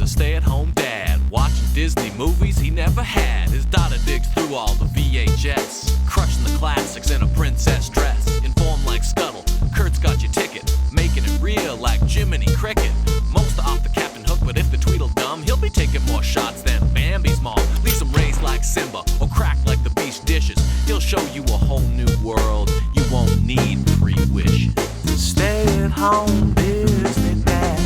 a stay-at-home dad, watching Disney movies he never had. His daughter digs through all the VHS, crushing the classics in a princess dress. Informed like Scuttle, Kurt's got your ticket, making it real like Jiminy Cricket. Most are off the Captain Hook, but if the Tweedledum, he'll be taking more shots than Bambi's mom. Leaves him raised like Simba, or cracked like the beach dishes. He'll show you a whole new world, you won't need 3 wishes. Stay at home, Disney Dad.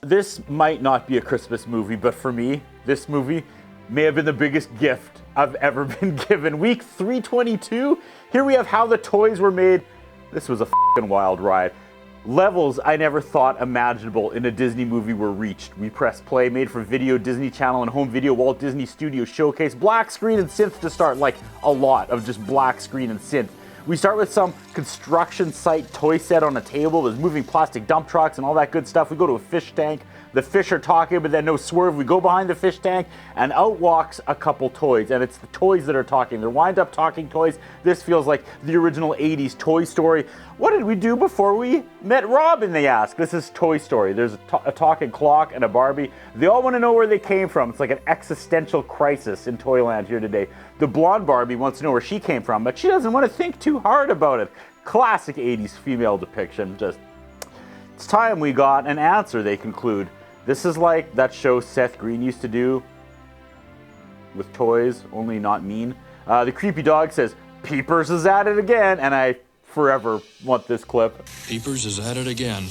This might not be a Christmas movie, but for me, this movie may have been the biggest gift I've ever been given. Week 322, here we have how the toys were made. This was a f***ing wild ride. Levels I never thought imaginable in a Disney movie were reached. We pressed play, made for video, Disney Channel and home video, Walt Disney Studios showcase, black screen and synth to start, like a lot of just black screen and synth. We start with some construction site toy set on a table. There's moving plastic dump trucks and all that good stuff. We go to a fish tank. The fish are talking, but then no swerve. We go behind the fish tank, and out walks a couple toys. And it's the toys that are talking. They're wind-up talking toys. This feels like the original 80s Toy Story. What did we do before we met Robin, they ask. This is Toy Story. There's a talking clock and a Barbie. They all want to know where they came from. It's like an existential crisis in Toyland here today. The blonde Barbie wants to know where she came from, but she doesn't want to think too hard about it. Classic 80s female depiction. Just, it's time we got an answer, they conclude. This is like that show Seth Green used to do with toys, only not mean. The creepy dog says, "Peepers is at it again," and I forever want this clip. Peepers is at it again.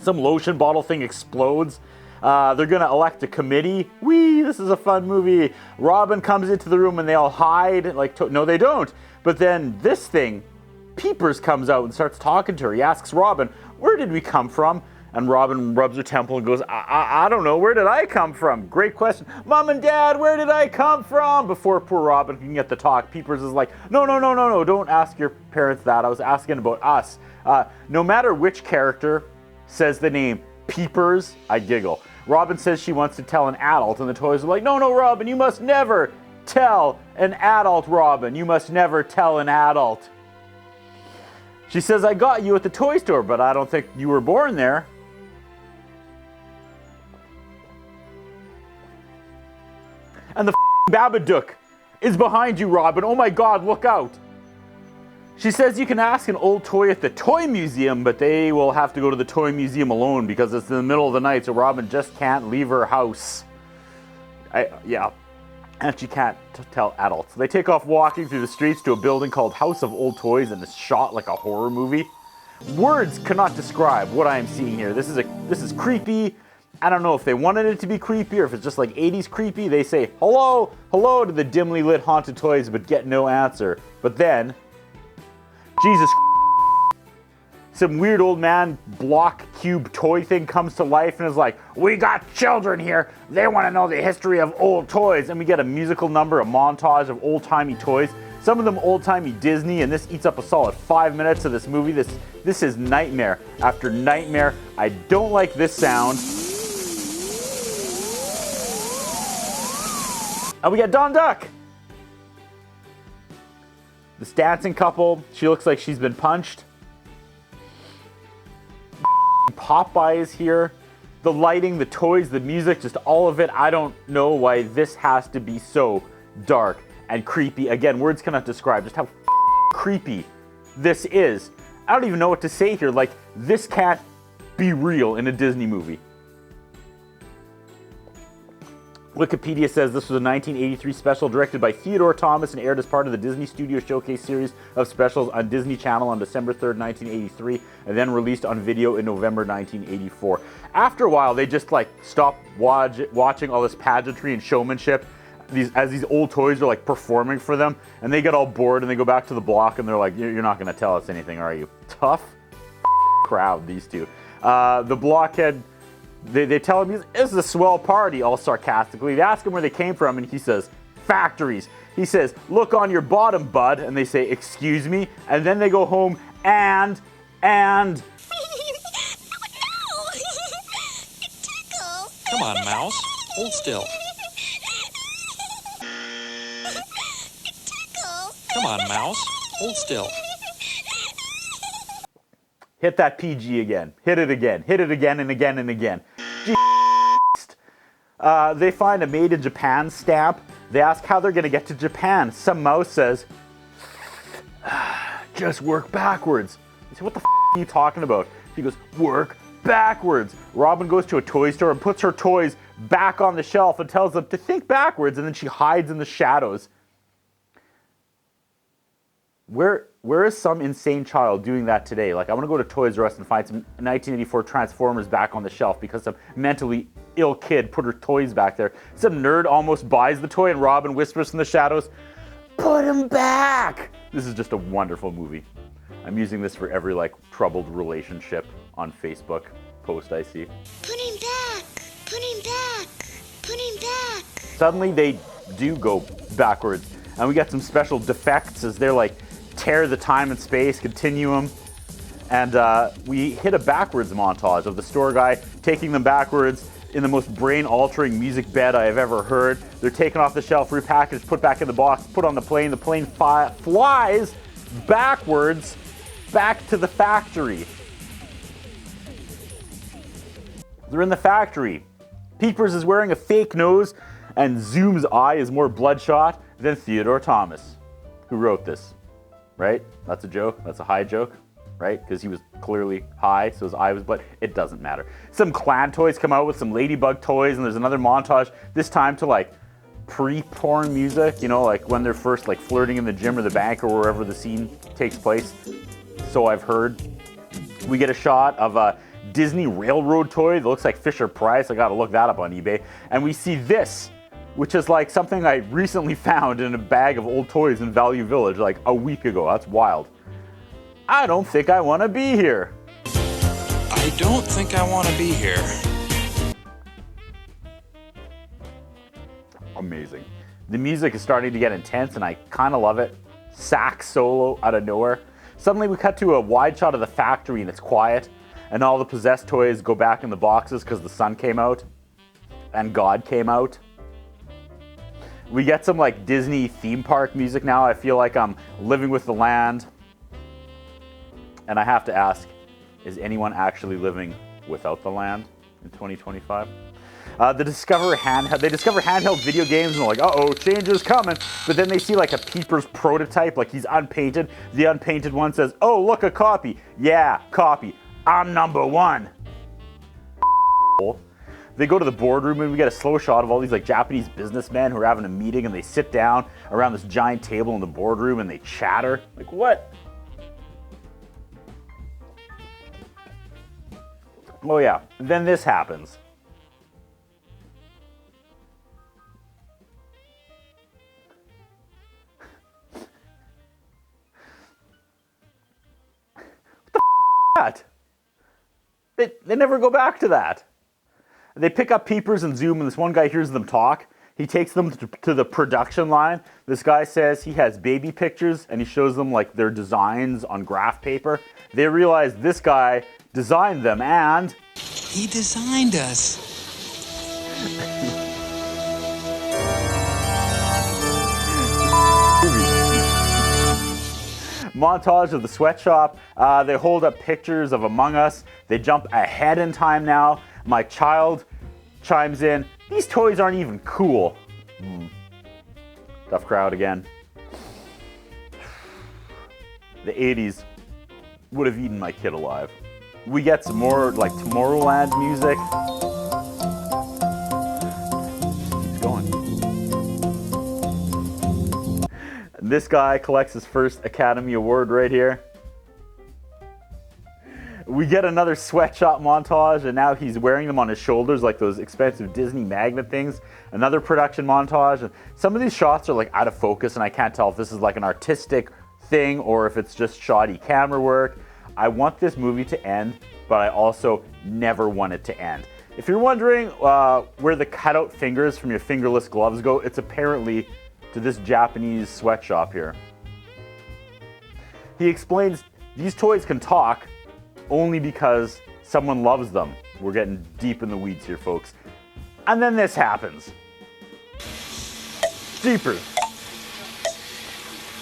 Some lotion bottle thing explodes. They're gonna elect a committee. Whee, this is a fun movie. Robin comes into the room and they all hide. No, they don't. But then this thing, Peepers, comes out and starts talking to her. He asks Robin, "Where did we come from?" And Robin rubs her temple and goes, I don't know, where did I come from? Great question. Mom and Dad, where did I come from? Before poor Robin can get the talk, Peepers is like, no, don't ask your parents that. I was asking about us. No matter which character says the name Peepers, I giggle. Robin says she wants to tell an adult, and the toys are like, no, Robin, you must never tell an adult, Robin. You must never tell an adult. She says, I got you at the toy store, but I don't think you were born there. And the Babadook is behind you, Robin. Oh my God, look out. She says you can ask an old toy at the toy museum, but they will have to go to the toy museum alone because it's in the middle of the night, so Robin just can't leave her house. Yeah, and she can't tell adults. They take off walking through the streets to a building called House of Old Toys, and it's shot like a horror movie. Words cannot describe what I am seeing here. This is creepy. I don't know if they wanted it to be creepy or if it's just like 80s creepy. They say hello to the dimly lit haunted toys, but get no answer. But then, Jesus, some weird old man block cube toy thing comes to life and is like, we got children here. They want to know the history of old toys. And we get a musical number, a montage of old-timey toys. Some of them old-timey Disney, and this eats up a solid 5 minutes of this movie. This is nightmare after nightmare. I don't like this sound. And we got Don Duck. This dancing couple, she looks like she's been punched. Popeye is here. The lighting, the toys, the music, just all of it. I don't know why this has to be so dark and creepy. Again, words cannot describe just how creepy this is. I don't even know what to say here. Like, this can't be real in a Disney movie. Wikipedia says this was a 1983 special directed by Theodore Thomas and aired as part of the Disney Studio Showcase series of specials on Disney Channel on December 3rd, 1983, and then released on video in November 1984. After a while, they just stopped watching all this pageantry and showmanship as these old toys are performing for them, and they get all bored and they go back to the block and they're like, you're not going to tell us anything, are you? Tough crowd, these two. The blockhead, they tell him, this is a swell party, all sarcastically. They ask him where they came from, and he says, factories. He says, look on your bottom, bud. And they say, excuse me. And then they go home and... No! It tickles! Come on, Mouse. Hold still. It tickles! Come on, Mouse. Hold still. Hit that PG again. Hit it again. Hit it again and again and again. They find a made in Japan stamp. They ask how they're going to get to Japan. Some mouse says, just work backwards. They say, what the are you talking about? She goes, work backwards. Robin goes to a toy store and puts her toys back on the shelf and tells them to think backwards, and then she hides in the shadows. Where is some insane child doing that today? Like, I want to go to Toys R Us and find some 1984 Transformers back on the shelf because some mentally ill kid put her toys back there. Some nerd almost buys the toy and Robin whispers from the shadows, put him back! This is just a wonderful movie. I'm using this for every, like, troubled relationship on Facebook post I see. Put him back! Put him back! Put him back! Suddenly they do go backwards, and we get some special defects as they're like, tear the time and space continuum, and we hit a backwards montage of the store guy taking them backwards in the most brain-altering music bed I have ever heard. They're taken off the shelf, repackaged, put back in the box, put on the plane. The plane flies backwards back to the factory. They're in the factory. Peepers is wearing a fake nose, and Zoom's eye is more bloodshot than Theodore Thomas, who wrote this. Right? That's a joke. That's a high joke, right? Because he was clearly high, so his eye was, but it doesn't matter. Some clan toys come out with some ladybug toys, and there's another montage, this time to like pre-porn music, you know, like when they're first like flirting in the gym or the bank or wherever the scene takes place. So I've heard. We get a shot of a Disney railroad toy that looks like Fisher-Price. I gotta look that up on eBay. And we see this, which is like something I recently found in a bag of old toys in Value Village like a week ago. That's wild. I don't think I want to be here. I don't think I want to be here. Amazing. The music is starting to get intense and I kind of love it. Sax solo out of nowhere. Suddenly we cut to a wide shot of the factory and it's quiet, and all the possessed toys go back in the boxes because the sun came out and God came out. We get some like Disney theme park music now. I feel like I'm living with the land. And I have to ask, is anyone actually living without the land in 2025? They discover handheld video games and they're like, uh-oh, change is coming. But then they see like a Peepers prototype, like he's unpainted. The unpainted one says, oh, look, a copy. Yeah, copy. I'm number one. They go to the boardroom and we get a slow shot of all these like Japanese businessmen who are having a meeting, and they sit down around this giant table in the boardroom and they chatter. Like, what? Oh yeah, then this happens. What the f*** that? They never go back to that. They pick up Peepers and Zoom, and this one guy hears them talk. He takes them to the production line. This guy says he has baby pictures, and he shows them like their designs on graph paper. They realize this guy designed them, and He designed us. montage of the sweatshop. They hold up pictures of Among Us. They jump ahead in time now. My child chimes in, these toys aren't even cool. Tough crowd again. The 80s would have eaten my kid alive. We get some more like Tomorrowland music. Keeps going. And this guy collects his first Academy Award right here. We get another sweatshop montage, and now he's wearing them on his shoulders like those expensive Disney magnet things. Another production montage. And some of these shots are like out of focus, and I can't tell if this is like an artistic thing or if it's just shoddy camera work. I want this movie to end, but I also never want it to end. If you're wondering where the cutout fingers from your fingerless gloves go, it's apparently to this Japanese sweatshop here. He explains these toys can talk only because someone loves them. We're getting deep in the weeds here, folks. And then this happens. Jeepers.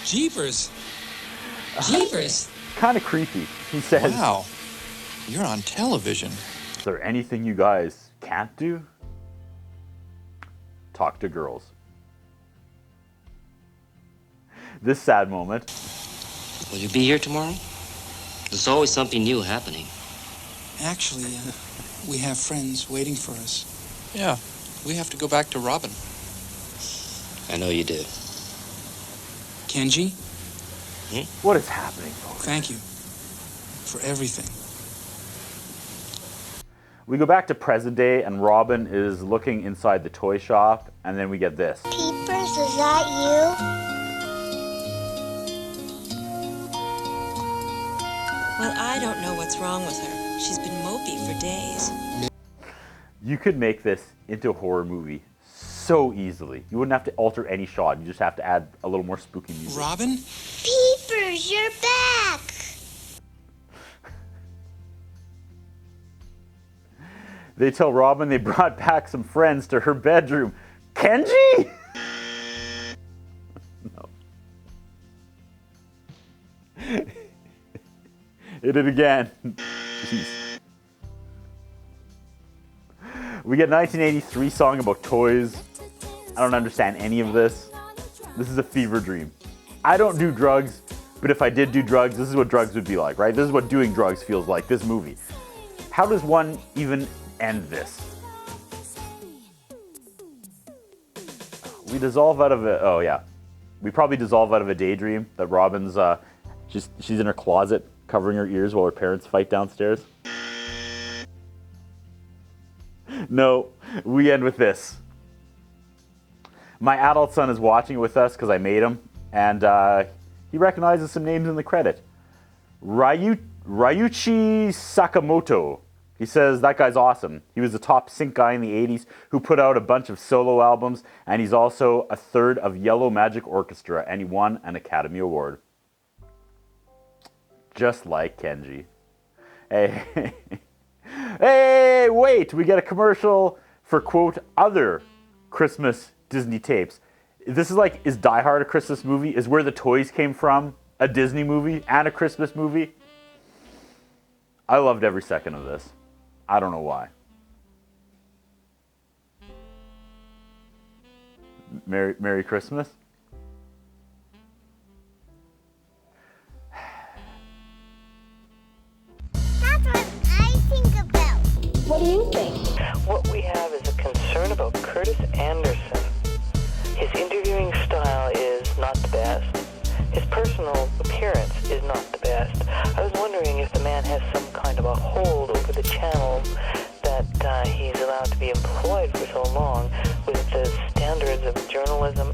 Jeepers. Jeepers. Kind of creepy. He says, Wow. You're on television. is there anything you guys can't do? Talk to girls. This sad moment. Will you be here tomorrow? There's always something new happening. Actually, we have friends waiting for us. Yeah, we have to go back to Robin. I know you do. Kenji, What is happening, folks? thank you for everything. We go back to present day, and Robin is looking inside the toy shop, and then we get this. Peepers, is that you? Well, I don't know what's wrong with her. She's been mopey for days. You could make this into a horror movie so easily. You wouldn't have to alter any shot. You just have to add a little more spooky music. Robin? Peepers, you're back! They tell Robin they brought back some friends to her bedroom. Kenji? No. Hit it again. Jeez. We get a 1983 song about toys. I don't understand any of this. This is a fever dream. I don't do drugs, but if I did do drugs, this is what drugs would be like, right? This is what doing drugs feels like, this movie. How does one even end this? We dissolve out of a, oh yeah. We probably dissolve out of a daydream that Robin's, she's in her closet covering her ears while her parents fight downstairs. No, we end with this. My adult son is watching it with us because I made him, and he recognizes some names in the credit. Ryuichi Sakamoto. He says, that guy's awesome. He was the top sync guy in the 80s who put out a bunch of solo albums, and he's also a third of Yellow Magic Orchestra, and he won an Academy Award. Just like Kenji. Hey, hey, wait, we get a commercial for, quote, other Christmas Disney tapes. This is like, is Die Hard a Christmas movie? Is Where the Toys Came From a Disney movie and a Christmas movie? I loved every second of this. I don't know why. Merry Christmas? That's what I think about. What do you think? What we have is a concern about Curtis Anderson. His interviewing style is not the best. His personal appearance is not the best. I was wondering if the man has some kind of a hold over the channel that he's allowed to be employed for so long with the standards of journalism